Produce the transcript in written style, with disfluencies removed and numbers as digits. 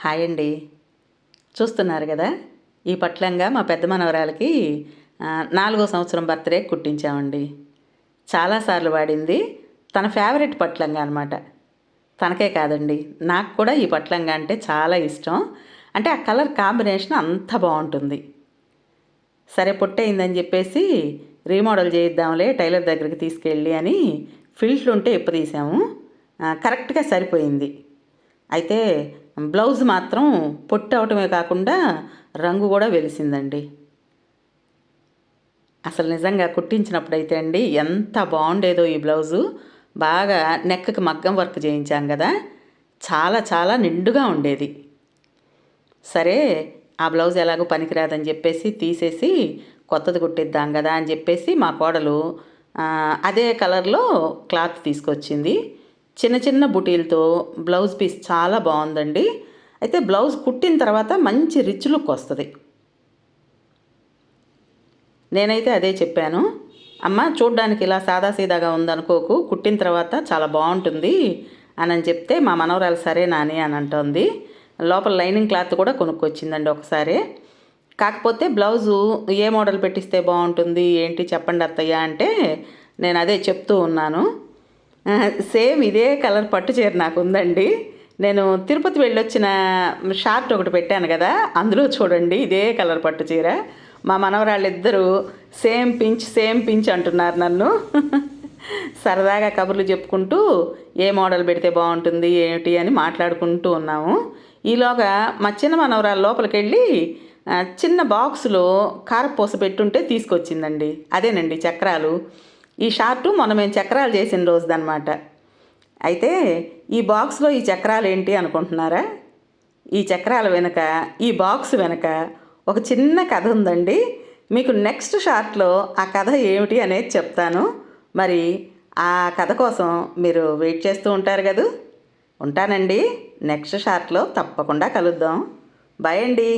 Hi అండి. చూస్తున్నారు కదా, ఈ పట్లంగా మా పెద్ద మనవరాలకి 4వ సంవత్సరం బర్త్డే కుట్టించామండి. చాలాసార్లు వాడింది. తన ఫేవరెట్ పట్లంగా అనమాట. తనకే కాదండి, నాకు కూడా ఈ పట్లంగా అంటే చాలా ఇష్టం. అంటే ఆ కలర్ కాంబినేషన్ అంత బాగుంటుంది. సరే పొట్టయిందని చెప్పేసి రీమోడల్ చేయిద్దాంలే టైలర్ దగ్గరికి తీసుకెళ్ళి అని ఫిల్ట్లు ఉంటే ఇప్పదీసాము. కరెక్ట్గా సరిపోయింది. అయితే బ్లౌజ్ మాత్రం పొట్టు అవటమే కాకుండా రంగు కూడా వెలిసిందండి. అసలు నిజంగా కుట్టించినప్పుడైతే అండి ఎంత బాగుండేదో ఈ బ్లౌజు. బాగా నెక్కి మగ్గం వర్క్ చేయించాం కదా, చాలా చాలా నిండుగా ఉండేది. సరే ఆ బ్లౌజ్ ఎలాగో పనికిరాదని చెప్పేసి తీసేసి కొత్తది కుట్టిద్దాం కదా అని చెప్పేసి మా కోడలు అదే కలర్లో క్లాత్ తీసుకొచ్చింది. చిన్న చిన్న బుటీలతో బ్లౌజ్ పీస్ చాలా బాగుందండి. అయితే బ్లౌజ్ కుట్టిన తర్వాత మంచి రిచ్ లుక్ వస్తుంది. నేనైతే అదే చెప్పాను, అమ్మ చూడ్డానికి ఇలా సాదాసీదాగా ఉందనుకోకు, కుట్టిన తర్వాత చాలా బాగుంటుంది అని చెప్తే మా మనవరాలు సరే నాని అని అంటోంది. లోపల లైనింగ్ క్లాత్ కూడా కొనుక్కొచ్చిందండి ఒకసారి. కాకపోతే బ్లౌజు ఏ మోడల్ పెట్టిస్తే బాగుంటుంది ఏంటి చెప్పండి అత్తయ్య అంటే నేను అదే చెప్తూ ఉన్నాను. సేమ్ ఇదే కలర్ పట్టు చీర నాకు ఉందండి. నేను తిరుపతి వెళ్ళొచ్చిన షార్ట్ ఒకటి పెట్టాను కదా, అందులో చూడండి ఇదే కలర్ పట్టు చీర. మా మనవరాళ్ళిద్దరూ సేమ్ పించ్ అంటున్నారు నన్ను. సరదాగా కబుర్లు చెప్పుకుంటూ ఏ మోడల్ పెడితే బాగుంటుంది ఏమిటి అని మాట్లాడుకుంటూ ఉన్నాము. ఈలోగా మా చిన్న మనవరాలు లోపలికి వెళ్ళి చిన్న బాక్సులో కారపూస పెట్టుంటే తీసుకొచ్చిందండి. అదేనండి చక్రాలు. ఈ షార్టు మొన్న మేము చక్రాలు చేసిన రోజుదనమాట. అయితే ఈ బాక్స్లో ఈ చక్రాలు ఏంటి అనుకుంటున్నారా? ఈ చక్రాల వెనుక, ఈ బాక్స్ వెనుక ఒక చిన్న కథ ఉందండి. మీకు నెక్స్ట్ షార్ట్లో ఆ కథ ఏమిటి అనేది చెప్తాను. మరి ఆ కథ కోసం మీరు వెయిట్ చేస్తూ ఉంటారు కదా. ఉంటానండి. నెక్స్ట్ షార్ట్లో తప్పకుండా కలుద్దాం. బాయ్ అండి.